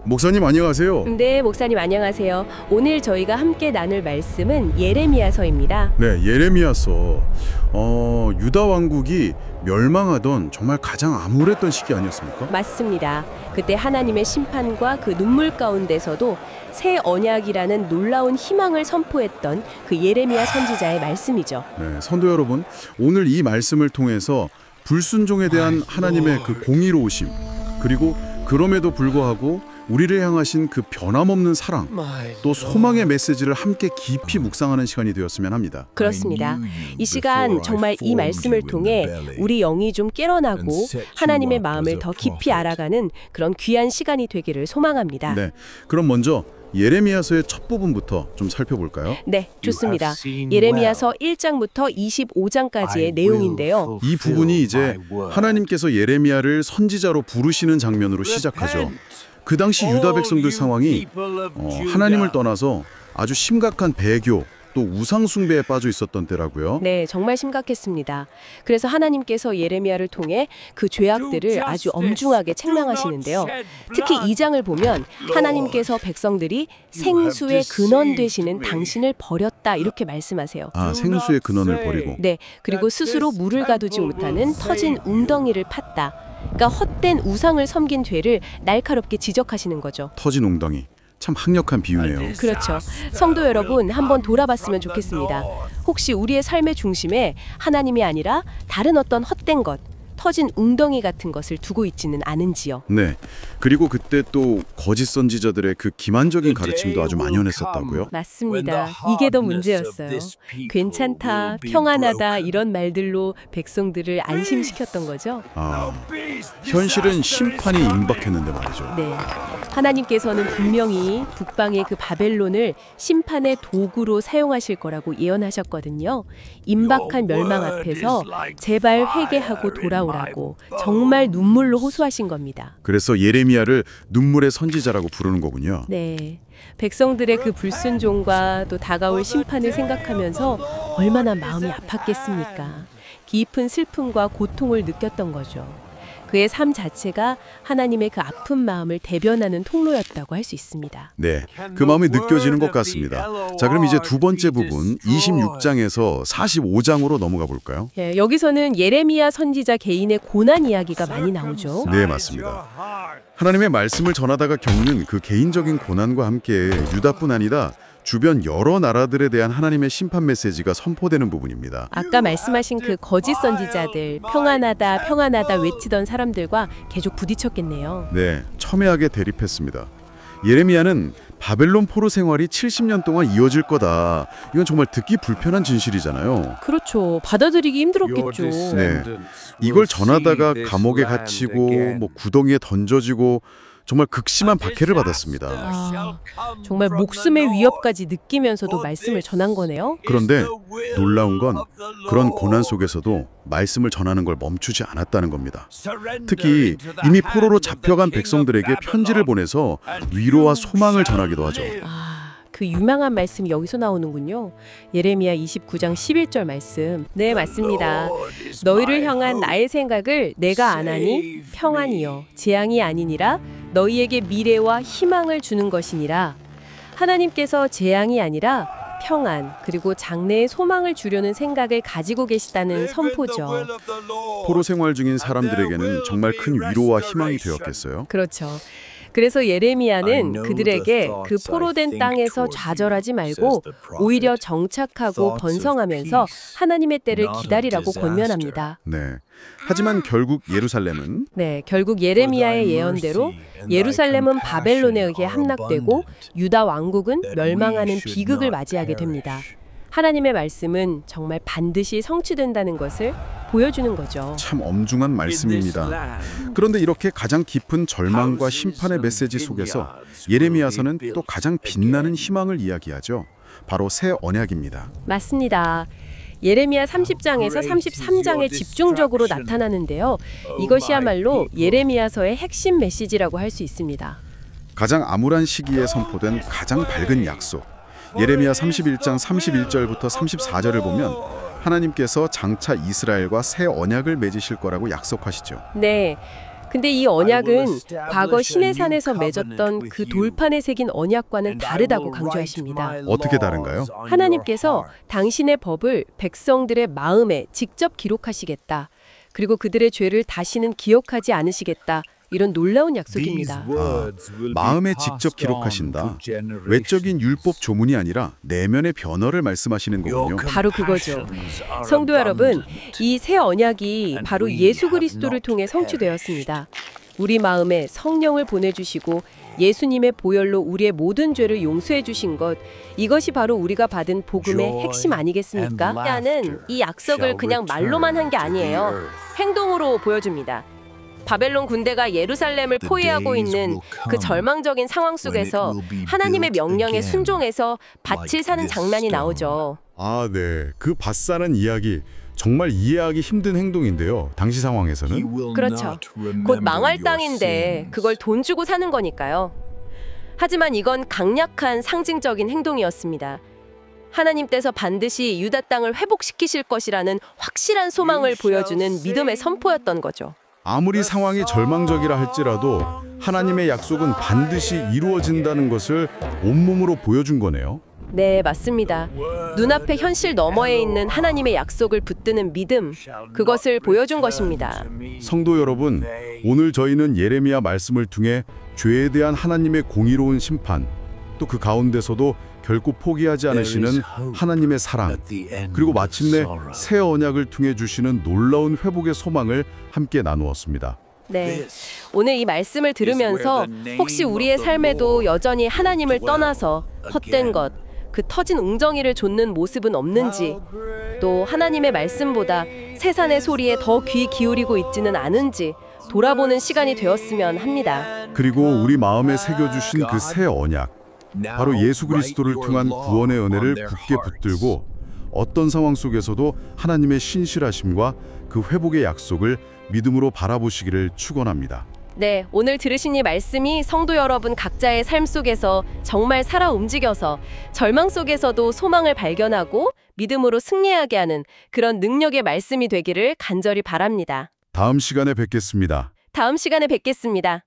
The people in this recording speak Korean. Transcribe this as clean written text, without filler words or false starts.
목사님 안녕하세요. 네, 목사님 안녕하세요. 오늘 저희가 함께 나눌 말씀은 예레미야서입니다. 네, 예레미야서. 유다 왕국이 멸망하던 정말 가장 암울했던 시기 아니었습니까? 맞습니다. 그때 하나님의 심판과 그 눈물 가운데서도 새 언약이라는 놀라운 희망을 선포했던 그 예레미야 선지자의 말씀이죠. 네, 성도 여러분, 오늘 이 말씀을 통해서 불순종에 대한 하나님의 그 공의로우심, 그리고 그럼에도 불구하고 우리를 향하신 그 변함없는 사랑, 또 소망의 메시지를 함께 깊이 묵상하는 시간이 되었으면 합니다. 그렇습니다. 이 시간 정말 이 말씀을 통해 우리 영이 좀 깨어나고 하나님의 마음을 더 깊이 알아가는 그런 귀한 시간이 되기를 소망합니다. 네, 그럼 먼저 예레미야서의 첫 부분부터 좀 살펴볼까요? 네, 좋습니다. 예레미야서 1장부터 25장까지의 내용인데요. 이 부분이 이제 하나님께서 예레미야를 선지자로 부르시는 장면으로 시작하죠. 그 당시 유다 백성들 상황이 하나님을 떠나서 아주 심각한 배교 또 우상 숭배에 빠져 있었던 때라고요. 네, 정말 심각했습니다. 그래서 하나님께서 예레미야를 통해 그 죄악들을 아주 엄중하게 책망하시는데요. 특히 2장을 보면 하나님께서 백성들이 생수의 근원 되시는 당신을 버렸다 이렇게 말씀하세요. 아, 생수의 근원을 버리고. 네, 그리고 스스로 물을 가두지 못하는 터진 웅덩이를 팠다. 그러니까 헛된 우상을 섬긴 죄를 날카롭게 지적하시는 거죠. 터진 웅덩이. 참 강력한 비유네요. 그렇죠. 성도 여러분, 한번 돌아봤으면 좋겠습니다. 혹시 우리의 삶의 중심에 하나님이 아니라 다른 어떤 헛된 것, 터진 웅덩이 같은 것을 두고 있지는 않은지요? 네. 그리고 그때 또 거짓 선지자들의 그 기만적인 가르침도 아주 만연했었다고요? 맞습니다. 이게 더 문제였어요. 괜찮다, 평안하다 이런 말들로 백성들을 안심시켰던 거죠. 아, 현실은 심판이 임박했는데 말이죠. 네. 하나님께서는 분명히 북방의 그 바벨론을 심판의 도구로 사용하실 거라고 예언하셨거든요. 임박한 멸망 앞에서 제발 회개하고 돌아오라고 정말 눈물로 호소하신 겁니다. 그래서 예레미야를 눈물의 선지자라고 부르는 거군요. 네. 백성들의 그 불순종과 또 다가올 심판을 생각하면서 얼마나 마음이 아팠겠습니까? 깊은 슬픔과 고통을 느꼈던 거죠. 그의 삶 자체가 하나님의 그 아픈 마음을 대변하는 통로였다고 할 수 있습니다. 네, 그 마음이 느껴지는 것 같습니다. 자, 그럼 이제 두 번째 부분 26장에서 45장으로 넘어가 볼까요? 예, 여기서는 예레미야 선지자 개인의 고난 이야기가 많이 나오죠. 네, 맞습니다. 하나님의 말씀을 전하다가 겪는 그 개인적인 고난과 함께 유다뿐 아니라 주변 여러 나라들에 대한 하나님의 심판 메시지가 선포되는 부분입니다. 아까 말씀하신 그 거짓 선지자들, 평안하다, 평안하다 외치던 사람들과 계속 부딪혔겠네요. 네, 첨예하게 대립했습니다. 예레미야는 바벨론 포로 생활이 70년 동안 이어질 거다. 이건 정말 듣기 불편한 진실이잖아요. 그렇죠. 받아들이기 힘들었겠죠. 네, 이걸 전하다가 감옥에 갇히고 구덩이에 던져지고 정말 극심한 박해를 받았습니다. 아, 정말 목숨의 위협까지 느끼면서도 말씀을 전한 거네요. 그런데 놀라운 건 그런 고난 속에서도 말씀을 전하는 걸 멈추지 않았다는 겁니다. 특히 이미 포로로 잡혀간 백성들에게 편지를 보내서 위로와 소망을 전하기도 하죠. 그 유명한 말씀이 여기서 나오는군요. 예레미야 29장 11절 말씀. 네, 맞습니다. 너희를 향한 나의 생각을 내가 아나니 평안이요 재앙이 아니니라 너희에게 미래와 희망을 주는 것이니라. 하나님께서 재앙이 아니라 평안 그리고 장래의 소망을 주려는 생각을 가지고 계시다는 선포죠. 포로 생활 중인 사람들에게는 정말 큰 위로와 희망이 되었겠어요. 그렇죠. 그래서 예레미야는 그들에게 그 포로된 땅에서 좌절하지 말고 오히려 정착하고 번성하면서 하나님의 때를 기다리라고 권면합니다. 네. 하지만 결국 예루살렘은 결국 예레미야의 예언대로 예루살렘은 바벨론에 의해 함락되고 유다 왕국은 멸망하는 비극을 맞이하게 됩니다. 하나님의 말씀은 정말 반드시 성취된다는 것을 보여주는 거죠. 참 엄중한 말씀입니다. 그런데 이렇게 가장 깊은 절망과 심판의 메시지 속에서 예레미야서는 또 가장 빛나는 희망을 이야기하죠. 바로 새 언약입니다. 맞습니다. 예레미야 30장에서 33장에 집중적으로 나타나는데요. 이것이야말로 예레미야서의 핵심 메시지라고 할 수 있습니다. 가장 암울한 시기에 선포된 가장 밝은 약속. 예레미야 31장 31절부터 34절을 보면 하나님께서 장차 이스라엘과 새 언약을 맺으실 거라고 약속하시죠. 네. 근데 이 언약은 과거 시내산에서 맺었던 그 돌판에 새긴 언약과는 다르다고 강조하십니다. 어떻게 다른가요? 하나님께서 당신의 법을 백성들의 마음에 직접 기록하시겠다. 그리고 그들의 죄를 다시는 기억하지 않으시겠다. 이런 놀라운 약속입니다. 마음에 직접 기록하신다. 외적인 율법 조문이 아니라 내면의 변화를 말씀하시는 거군요. 바로 그거죠. 성도 여러분, 이 새 언약이 바로 예수 그리스도를 통해 성취되었습니다. 우리 마음에 성령을 보내주시고 예수님의 보혈로 우리의 모든 죄를 용서해 주신 것, 이것이 바로 우리가 받은 복음의 핵심 아니겠습니까? 야는 이 약속을 그냥 말로만 한 게 아니에요. 행동으로 보여줍니다. 바벨론 군대가 예루살렘을 포위하고 있는 그 절망적인 상황 속에서 하나님의 명령에 순종해서 밭을 사는 장면이 나오죠. 아, 네. 그 밭 사는 이야기 정말 이해하기 힘든 행동인데요. 당시 상황에서는. 그렇죠. 곧 망할 땅인데 그걸 돈 주고 사는 거니까요. 하지만 이건 강력한 상징적인 행동이었습니다. 하나님께서 반드시 유다 땅을 회복시키실 것이라는 확실한 소망을 보여주는 믿음의 선포였던 거죠. 아무리 상황이 절망적이라 할지라도 하나님의 약속은 반드시 이루어진다는 것을 온몸으로 보여준 거네요. 네, 맞습니다. 눈앞의 현실 너머에 있는 하나님의 약속을 붙드는 믿음, 그것을 보여준 것입니다. 성도 여러분, 오늘 저희는 예레미야 말씀을 통해 죄에 대한 하나님의 공의로운 심판, 또 그 가운데서도 결코 포기하지 않으시는 하나님의 사랑, 그리고 마침내 새 언약을 통해 주시는 놀라운 회복의 소망을 함께 나누었습니다. 네, 오늘 이 말씀을 들으면서 혹시 우리의 삶에도 여전히 하나님을 떠나서 헛된 것, 그 터진 웅덩이를 좇는 모습은 없는지, 또 하나님의 말씀보다 세상의 소리에 더 귀 기울이고 있지는 않은지 돌아보는 시간이 되었으면 합니다. 그리고 우리 마음에 새겨주신 그 새 언약, 바로 예수 그리스도를 통한 구원의 은혜를 굳게 붙들고 어떤 상황 속에서도 하나님의 신실하심과 그 회복의 약속을 믿음으로 바라보시기를 축원합니다. 네, 오늘 들으신 이 말씀이 성도 여러분 각자의 삶 속에서 정말 살아 움직여서 절망 속에서도 소망을 발견하고 믿음으로 승리하게 하는 그런 능력의 말씀이 되기를 간절히 바랍니다. 다음 시간에 뵙겠습니다. 다음 시간에 뵙겠습니다.